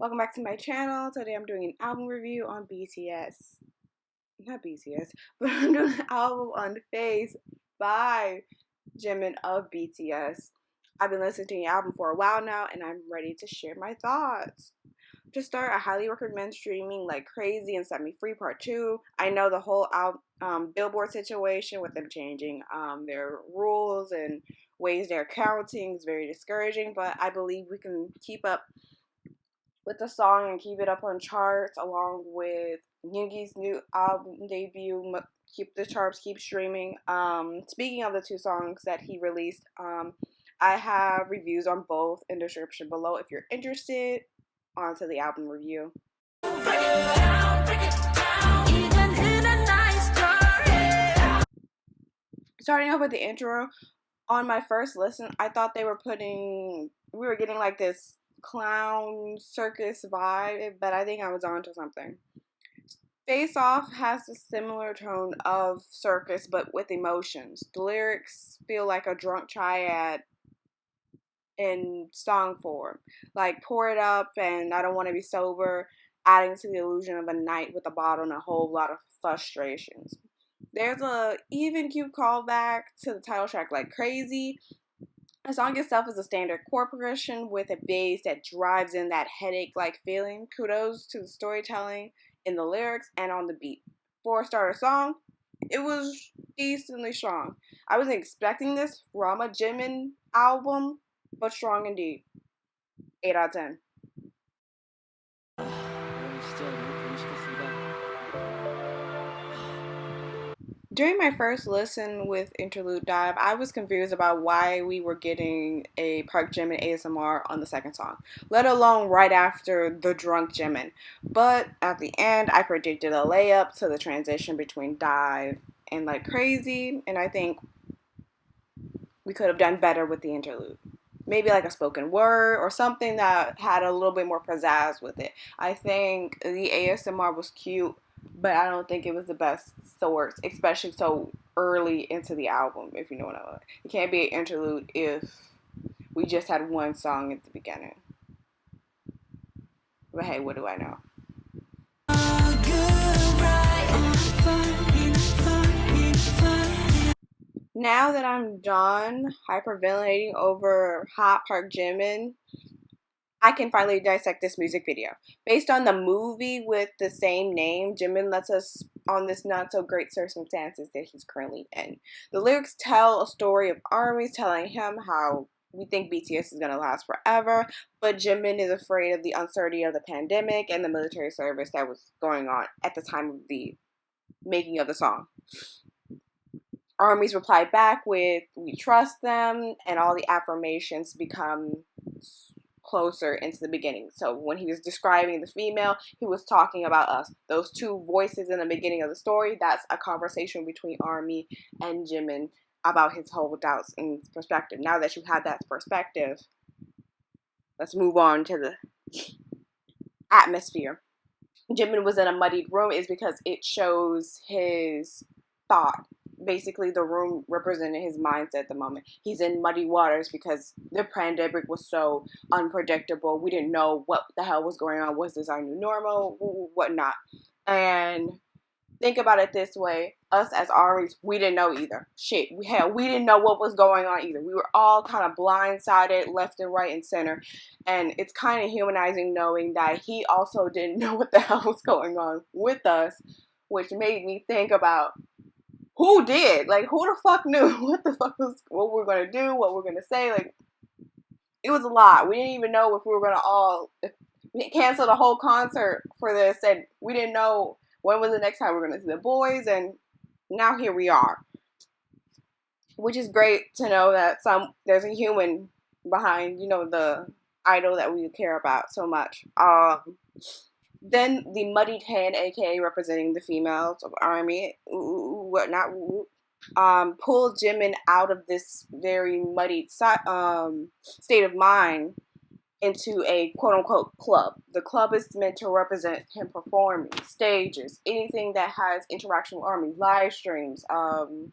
Welcome back to my channel. Today I'm doing an album review on BTS. Not BTS, but I'm doing an album on Face by Jimin of BTS. I've been listening to the album for a while now and I'm ready to share my thoughts. To start, I highly recommend streaming Like Crazy and Set Me Free Part 2. I know the whole Billboard situation with them changing their rules and ways they're counting is very discouraging, but I believe we can keep up with the song and keep it up on charts along with Yoongi's new album debut. Keep the charts, keep streaming. Speaking of the two songs that he released, I have reviews on both in the description below if you're interested. On to the album review. Starting off with the intro, on my first listen, I thought we were getting like this clown circus vibe, but I think I was onto something. Face Off has a similar tone of circus, but with emotions. The lyrics feel like a drunk triad in song form, like Pour It Up and I Don't Want to Be Sober, adding to the illusion of a night with a bottle and a whole lot of frustrations. There's a even cute callback to the title track, Like Crazy. The song itself is a standard chord progression with a bass that drives in that headache-like feeling. Kudos to the storytelling in the lyrics and on the beat. For a starter song, it was decently strong. I wasn't expecting this from a Jimin album, but strong indeed. 8 out of 10. During my first listen with Interlude Dive, I was confused about why we were getting a Park Jimin ASMR on the second song, let alone right after the drunk Jimin. But at the end, I predicted a layup to the transition between Dive and Like Crazy, and I think we could have done better with the interlude. Maybe like a spoken word or something that had a little bit more pizzazz with it. I think the ASMR was cute, but I don't think it was the best sort, especially so early into the album, if you know what I mean. It can't be an interlude if we just had one song at the beginning. But hey, what do I know? Now that I'm done hyperventilating over Hot Park Jimin, I can finally dissect this music video. Based on the movie with the same name, Jimin lets us on this not so great circumstances that he's currently in. The lyrics tell a story of armies telling him how we think BTS is going to last forever, but Jimin is afraid of the uncertainty of the pandemic and the military service that was going on at the time of the making of the song. Armies reply back with, we trust them, and all the affirmations become closer into the beginning. So when he was describing the female, he was talking about us. Those two voices in the beginning of the story, that's a conversation between Army and Jimin about his whole doubts and perspective. Now that you have that perspective, let's move on to the atmosphere. Jimin was in a muddied room is because it shows his thought. Basically, the room represented his mindset at the moment. He's in muddy waters because the pandemic was so unpredictable. We didn't know what the hell was going on. Was this our new normal? Whatnot. And think about it this way. Us as armies, we didn't know either. Shit. We didn't know what was going on either. We were all kind of blindsided left and right and center. And it's kind of humanizing knowing that he also didn't know what the hell was going on with us, which made me think about who did? Like, who the fuck knew what we were going to do, what we were going to say? Like, it was a lot. We didn't even know if we were going to we canceled the whole concert for this, and we didn't know when was the next time we were going to see the boys, and now here we are. Which is great to know that there's a human behind, the idol that we care about so much. Then the muddied hand, aka representing the females of Army, pulled Jimin out of this very muddied state of mind into a quote-unquote club. The club is meant to represent him performing, stages, anything that has interaction with Army, live streams,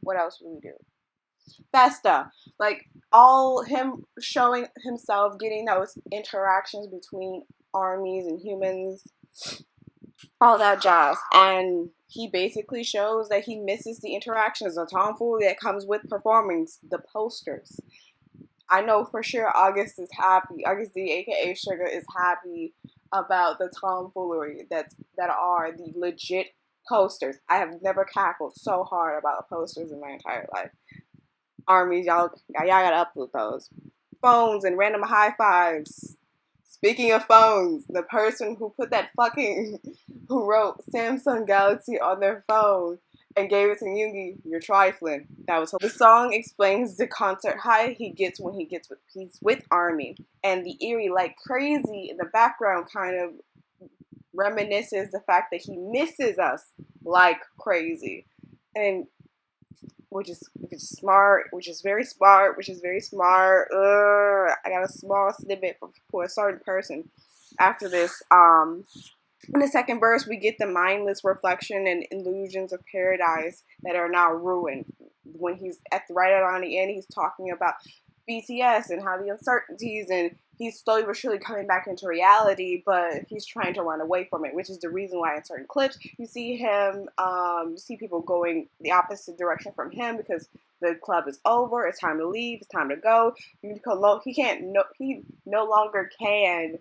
what else would we do? Festa, like all him showing himself, getting those interactions between armies and humans, all that jazz. And he basically shows that he misses the interactions, the tomfoolery that comes with performing the posters. I know for sure August is happy. August D, aka Sugar, is happy about the tomfoolery that are the legit posters. I have never cackled so hard about posters in my entire life. Armies, y'all gotta upload those. Phones and random high fives. Speaking of phones, the person who put that who wrote Samsung Galaxy on their phone and gave it to Yoongi, you're trifling. That was the song explains the concert high he gets when he's with Army, and the eerie like crazy in the background kind of reminisces the fact that he misses us like crazy, and which is smart, which is very smart. I got a small snippet for a certain person after this. In the second verse, we get the mindless reflection and illusions of paradise that are now ruined. When he's right on the end, he's talking about BTS and how the uncertainties, and he's slowly but surely coming back into reality, but he's trying to run away from it, which is the reason why in certain clips you see him, you see people going the opposite direction from him because the club is over, it's time to leave, it's time to go. He no longer can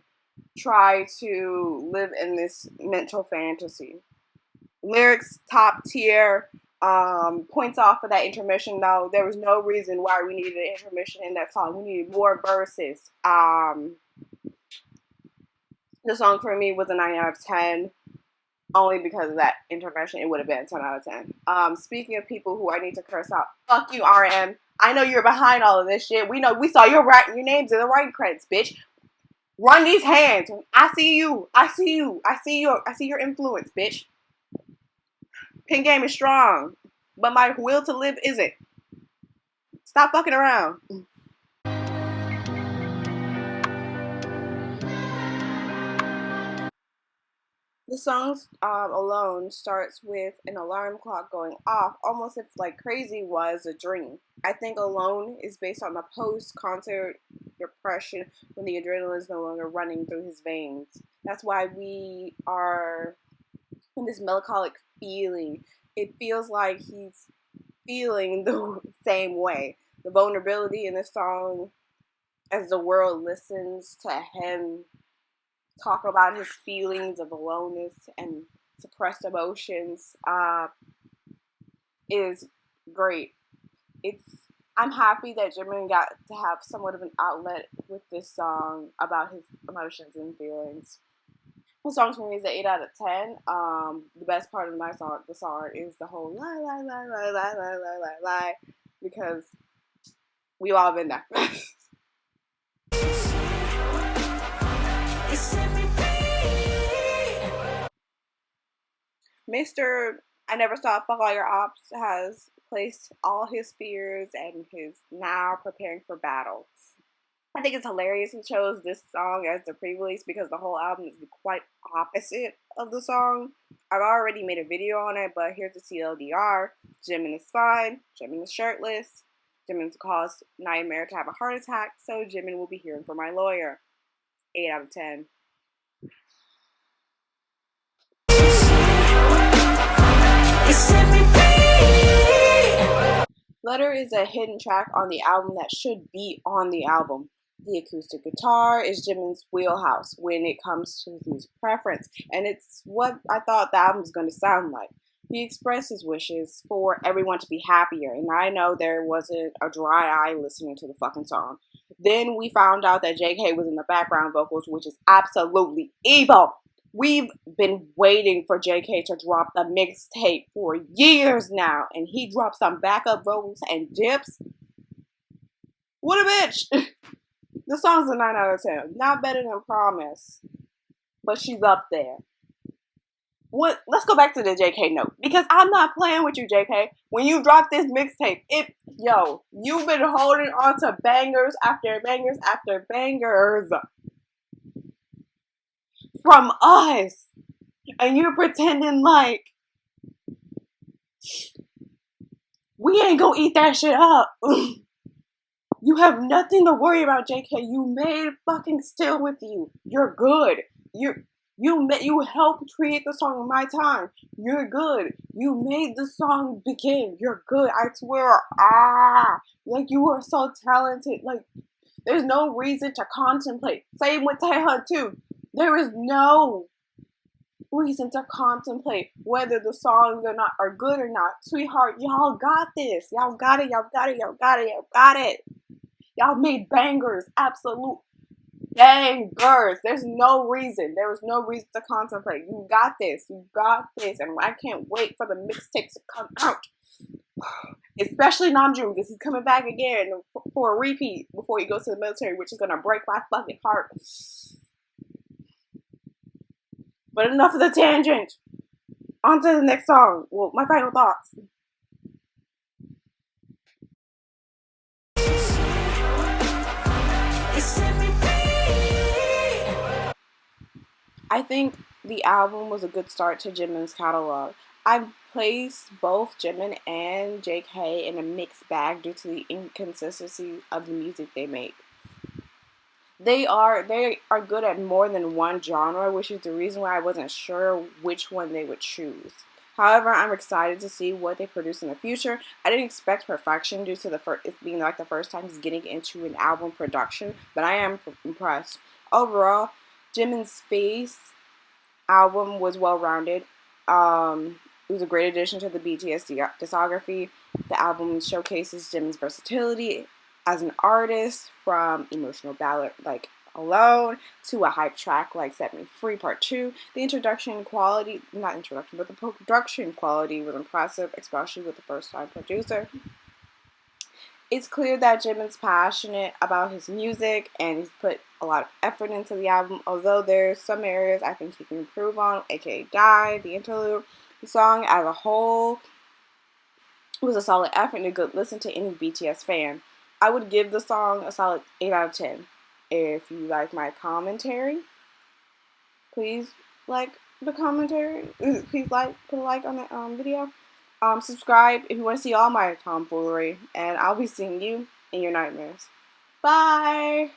try to live in this mental fantasy. Lyrics top tier. Points off for that intermission though. There was no reason why we needed an intermission in that song. We needed more verses. The song for me was a 9 out of 10. Only because of that intervention, it would have been a 10 out of 10. Speaking of people who I need to curse out, fuck you, RM. I know you're behind all of this shit. We saw your names in the writing credits, bitch. Run these hands. I see you. I see your influence, bitch. Pin game is strong, but my will to live isn't. Stop fucking around. The song alone starts with an alarm clock going off, almost if like Crazy was a dream. I think Alone is based on the post-concert depression when the adrenaline is no longer running through his veins. That's why we are in this melancholic feeling. It feels like he's feeling the same way. The vulnerability in the song as the world listens to him talk about his feelings of aloneness and suppressed emotions is great. I'm happy that Jimin got to have somewhat of an outlet with this song about his emotions and feelings. The song for me is an 8 out of 10. The best part of the song is the whole lie, lie, lie, lie, lie, lie, lie, lie, lie, because we've all been there. Mr. I Never Stop, Fuck All Your Ops has placed all his fears and his now preparing for battle. I think it's hilarious he chose this song as the pre-release because the whole album is quite opposite of the song. I've already made a video on it, but here's the CLDR. Jimin is fine. Jimin is shirtless. Jimin's caused Nightmare to have a heart attack, so Jimin will be hearing from my lawyer. 8 out of 10. Letter is a hidden track on the album that should be on the album. The acoustic guitar is Jimin's wheelhouse when it comes to his music preference, and it's what I thought the album was going to sound like. He expressed his wishes for everyone to be happier, and I know there wasn't a dry eye listening to the fucking song. Then we found out that JK was in the background vocals, which is absolutely evil. We've been waiting for JK to drop the mixtape for years now, and he dropped some backup vocals and dips. What a bitch! The song's a 9 out of 10. Not better than Promise, but she's up there. Let's go back to the JK note, because I'm not playing with you, JK. When you drop this mixtape, you've been holding on to bangers after bangers after bangers from us, and you're pretending like we ain't gonna eat that shit up. You have nothing to worry about, JK. You made it fucking still with you. You're good. You helped create the song in my time. You're good. You made the song begin. You're good. I swear. Like you are so talented. Like there's no reason to contemplate. Same with Taehyun too. There is no reason to contemplate whether the songs are good or not. Sweetheart, y'all got this. Y'all got it. Y'all got it. Y'all got it. Y'all got it. Y'all made bangers. Absolute bangers. There's no reason. There was no reason to contemplate. You got this. You got this. And I can't wait for the mixtapes to come out. Especially Namjoon, because he's coming back again for a repeat before he goes to the military, which is gonna break my fucking heart. But enough of the tangent. On to the next song. Well, my final thoughts. I think the album was a good start to Jimin's catalog. I've placed both Jimin and JK in a mixed bag due to the inconsistency of the music they make. They are good at more than one genre, which is the reason why I wasn't sure which one they would choose. However, I'm excited to see what they produce in the future. I didn't expect perfection due to it being like the first time he's getting into an album production, but I am impressed. Overall, Jimin's Space album was well-rounded. It was a great addition to the BTS discography. The album showcases Jimin's versatility as an artist, from emotional ballad like Alone to a hype track like Set Me Free Part 2. The production quality was impressive, especially with the first-time producer. It's clear that Jimin's passionate about his music and he's put a lot of effort into the album, although there's some areas I think he can improve on, aka Guy, the interlude. The song as a whole was a solid effort and a good listen to any BTS fan. I would give the song a solid 8 out of 10. If you like my commentary, please like the commentary. Please put a like on the video. Subscribe if you want to see all my tomfoolery, and I'll be seeing you in your nightmares. Bye!